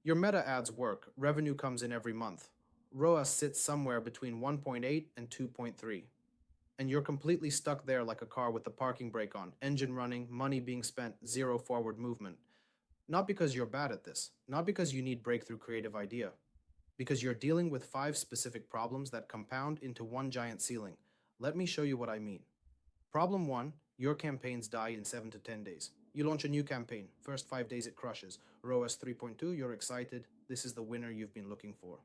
Your meta ads work, revenue comes in every month. ROAS sits somewhere between 1.8 and 2.3. And you're completely stuck there like a car with the parking brake on, engine running, money being spent, zero forward movement. Not because you're bad at this, not because you need breakthrough creative idea, because you're dealing with five specific problems that compound into one giant ceiling. Let me show you what I mean. Problem one, your campaigns die in 7 to 10 days. You launch a new campaign. First 5 days it crushes. ROAS 3.2, you're excited. This is the winner you've been looking for.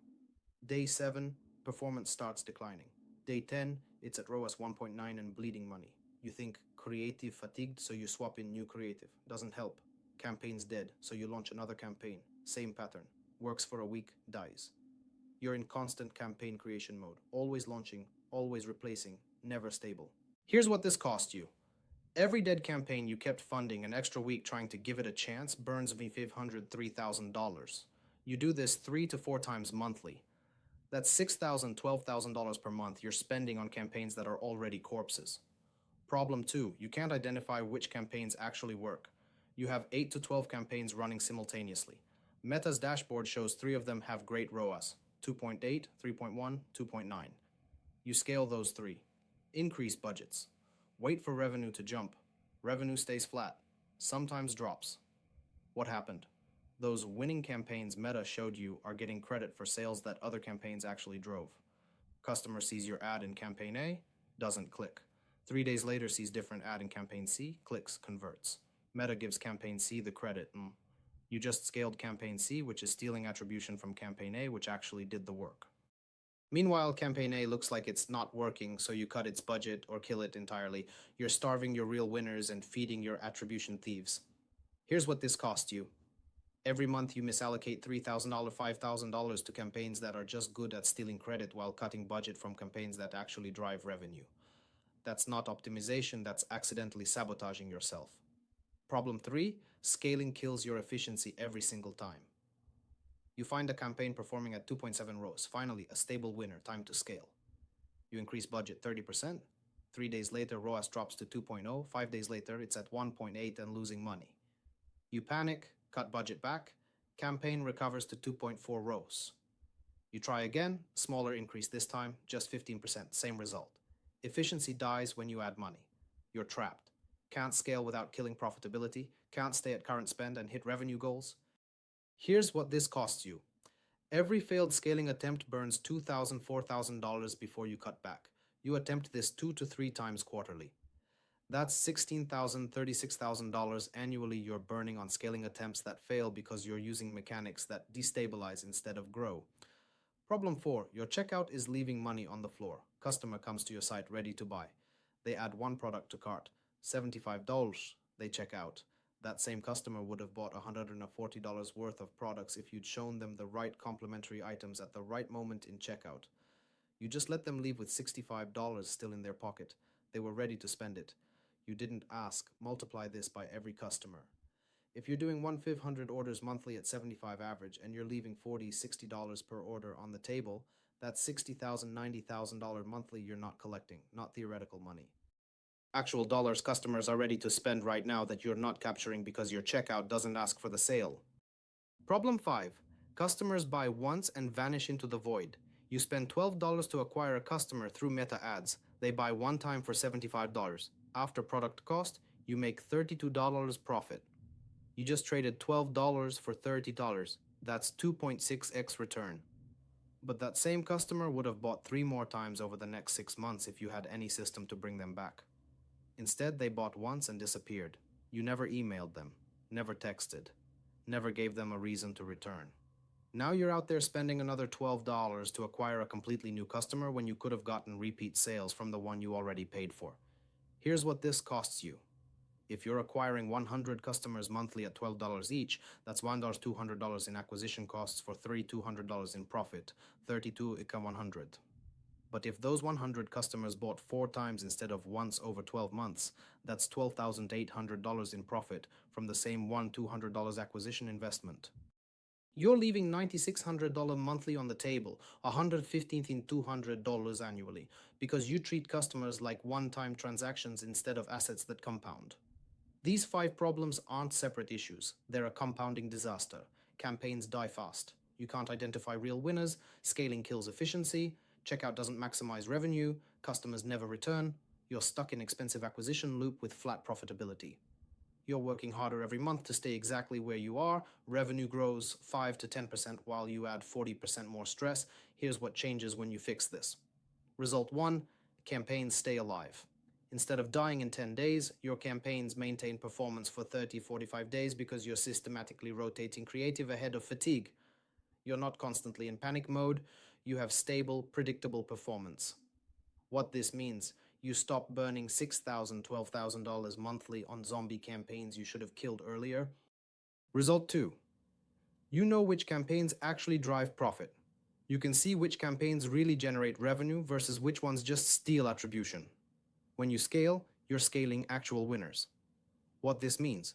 Day 7, performance starts declining. Day 10, it's at ROAS 1.9 and bleeding money. You think creative fatigued, so you swap in new creative. Doesn't help. Campaign's dead, so you launch another campaign. Same pattern. Works for a week, dies. You're in constant campaign creation mode. Always launching, always replacing, never stable. Here's what this cost you. Every dead campaign you kept funding an extra week trying to give it a chance burns me $500, $3,000. You do this 3 to 4 times monthly. That's $6,000, $12,000 per month you're spending on campaigns that are already corpses. Problem 2, you can't identify which campaigns actually work. You have 8 to 12 campaigns running simultaneously. Meta's dashboard shows 3 of them have great ROAS, 2.8, 3.1, 2.9. You scale those 3. Increase budgets. Wait for revenue to jump. Revenue stays flat, sometimes drops. What happened? Those winning campaigns Meta showed you are getting credit for sales that other campaigns actually drove. Customer sees your ad in campaign A, doesn't click. 3 days later sees different ad in campaign C, clicks, converts. Meta gives campaign C the credit. You just scaled campaign C, which is stealing attribution from campaign A, which actually did the work. Meanwhile, campaign A looks like it's not working, so you cut its budget or kill it entirely. You're starving your real winners and feeding your attribution thieves. Here's what this cost you. Every month you misallocate $3,000, $5,000 to campaigns that are just good at stealing credit while cutting budget from campaigns that actually drive revenue. That's not optimization, that's accidentally sabotaging yourself. Problem 3, scaling kills your efficiency every single time. You find a campaign performing at 2.7 rows. Finally, a stable winner, time to scale. You increase budget 30%. 3 days later, ROAS drops to 2.0. 5 days later, it's at 1.8 and losing money. You panic, cut budget back. Campaign recovers to 2.4 rows. You try again, smaller increase this time, just 15%, same result. Efficiency dies when you add money. You're trapped. Can't scale without killing profitability, can't stay at current spend and hit revenue goals. Here's what this costs you. Every failed scaling attempt burns $2,000, $4,000 before you cut back. You attempt this 2 to 3 times quarterly. That's $16,000, $36,000 annually you're burning on scaling attempts that fail because you're using mechanics that destabilize instead of grow. Problem 4, your checkout is leaving money on the floor. Customer comes to your site ready to buy. They add one product to cart, $75, they check out. That same customer would have bought $140 worth of products if you'd shown them the right complementary items at the right moment in checkout. You just let them leave with $65 still in their pocket. They were ready to spend it. You didn't ask. Multiply this by every customer. If you're doing 1,500 orders monthly at 75 average and you're leaving $40, $60 per order on the table, that's $60,000, $90,000 monthly you're not collecting, not theoretical money. Actual dollars customers are ready to spend right now that you're not capturing because your checkout doesn't ask for the sale. Problem 5. Customers buy once and vanish into the void. You spend $12 to acquire a customer through Meta ads. They buy one time for $75. After product cost, you make $32 profit. You just traded $12 for $30. That's 2.6x return. But that same customer would have bought 3 more times over the next 6 months if you had any system to bring them back. Instead, they bought once and disappeared. You never emailed them, never texted, never gave them a reason to return. Now you're out there spending another $12 to acquire a completely new customer when you could have gotten repeat sales from the one you already paid for. Here's what this costs you. If you're acquiring 100 customers monthly at $12 each, that's $1, $200 in acquisition costs for $200 in profit, 32 = 100. But if those 100 customers bought 4 times instead of once over 12 months, that's $12,800 in profit from the same $200 acquisition investment. You're leaving $9,600 monthly on the table, $115,200 annually, because you treat customers like one-time transactions instead of assets that compound. These 5 problems aren't separate issues, they're a compounding disaster. campaigns die fast. You can't identify real winners, scaling kills efficiency, checkout doesn't maximize revenue, customers never return, you're stuck in expensive acquisition loop with flat profitability. You're working harder every month to stay exactly where you are. Revenue grows 5 to 10% while you add 40% more stress. Here's what changes when you fix this. Result 1, campaigns stay alive. Instead of dying in 10 days, your campaigns maintain performance for 30-45 days because you're systematically rotating creative ahead of fatigue. You're not constantly in panic mode. You have stable, predictable performance. What this means, you stop burning $6,000, $12,000 monthly on zombie campaigns you should have killed earlier. Result 2. You know which campaigns actually drive profit. You can see which campaigns really generate revenue versus which ones just steal attribution. When you scale, you're scaling actual winners. What this means,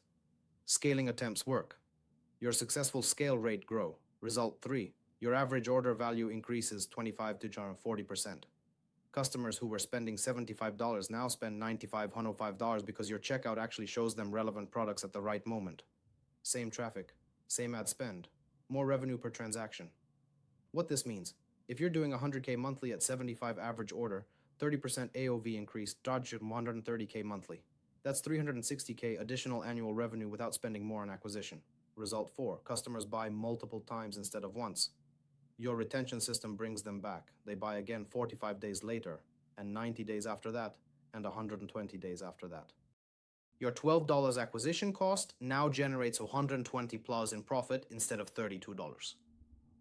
scaling attempts work. Your successful scale rate grow. Result 3. Your average order value increases 25 to 40%. Customers who were spending $75 now spend $95, $105 because your checkout actually shows them relevant products at the right moment. Same traffic, same ad spend, more revenue per transaction. What this means, if you're doing 100K monthly at 75 average order, 30% AOV increase dodged you 130K monthly. That's 360K additional annual revenue without spending more on acquisition. Result 4, customers buy multiple times instead of once. Your retention system brings them back. They buy again 45 days later, and 90 days after that, and 120 days after that. Your $12 acquisition cost now generates 120 plus in profit instead of $32.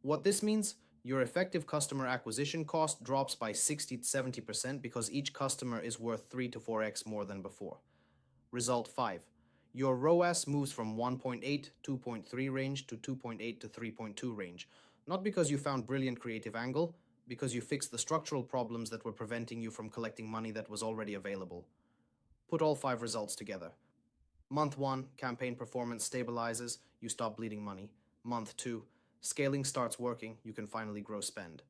What this means, your effective customer acquisition cost drops by 60 to 70% because each customer is worth 3 to 4x more than before. Result 5. Your ROAS moves from 1.8, 2.3 range to 2.8 to 3.2 range. Not because you found brilliant creative angle, because you fixed the structural problems that were preventing you from collecting money that was already available. Put all 5 results together. Month 1, campaign performance stabilizes, you stop bleeding money. Month 2, scaling starts working, you can finally grow spend.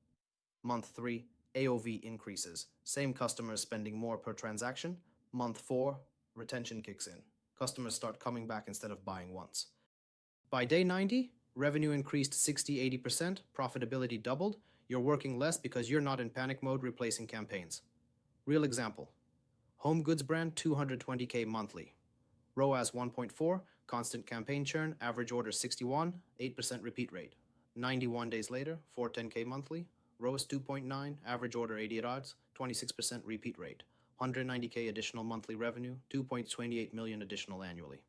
Month 3, AOV increases, same customers spending more per transaction. Month 4, retention kicks in. Customers start coming back instead of buying once. By day 90, revenue increased 60-80%, profitability doubled, you're working less because you're not in panic mode replacing campaigns. Real example, home goods brand 220K monthly. ROAS 1.4, constant campaign churn, average order 61, 8% repeat rate. 91 days later, 410K monthly, ROAS 2.9, average order 88 odds, 26% repeat rate. 190K additional monthly revenue, 2.28 million additional annually.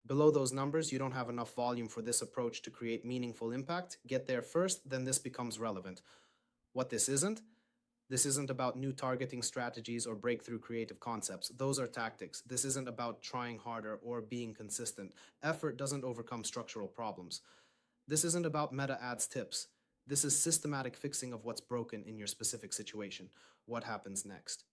Below those numbers, you don't have enough volume for this approach to create meaningful impact. Get there first, then this becomes relevant. What this isn't about new targeting strategies or breakthrough creative concepts. Those are tactics. This isn't about trying harder or being consistent. Effort doesn't overcome structural problems. This isn't about meta ads tips. This is systematic fixing of what's broken in your specific situation. What happens next?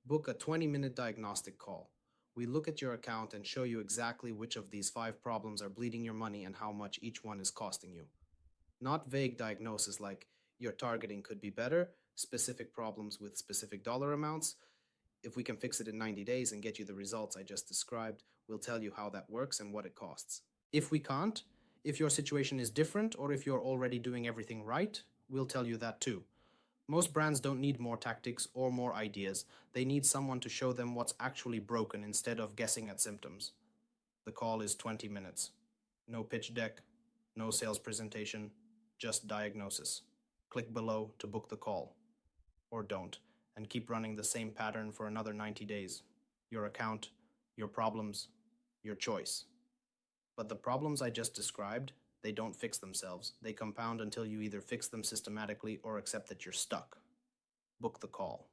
Book a 20-minute diagnostic call. We look at your account and show you exactly which of these 5 problems are bleeding your money and how much each one is costing you. Not vague diagnosis like your targeting could be better, specific problems with specific dollar amounts. If we can fix it in 90 days and get you the results I just described, we'll tell you how that works and what it costs. If we can't, if your situation is different or if you're already doing everything right, we'll tell you that too. Most brands don't need more tactics or more ideas. They need someone to show them what's actually broken instead of guessing at symptoms. The call is 20 minutes. No pitch deck, no sales presentation, just diagnosis. Click below to book the call. Or don't, and keep running the same pattern for another 90 days. Your account, your problems, your choice. But the problems I just described, they don't fix themselves. They compound until you either fix them systematically or accept that you're stuck. Book the call.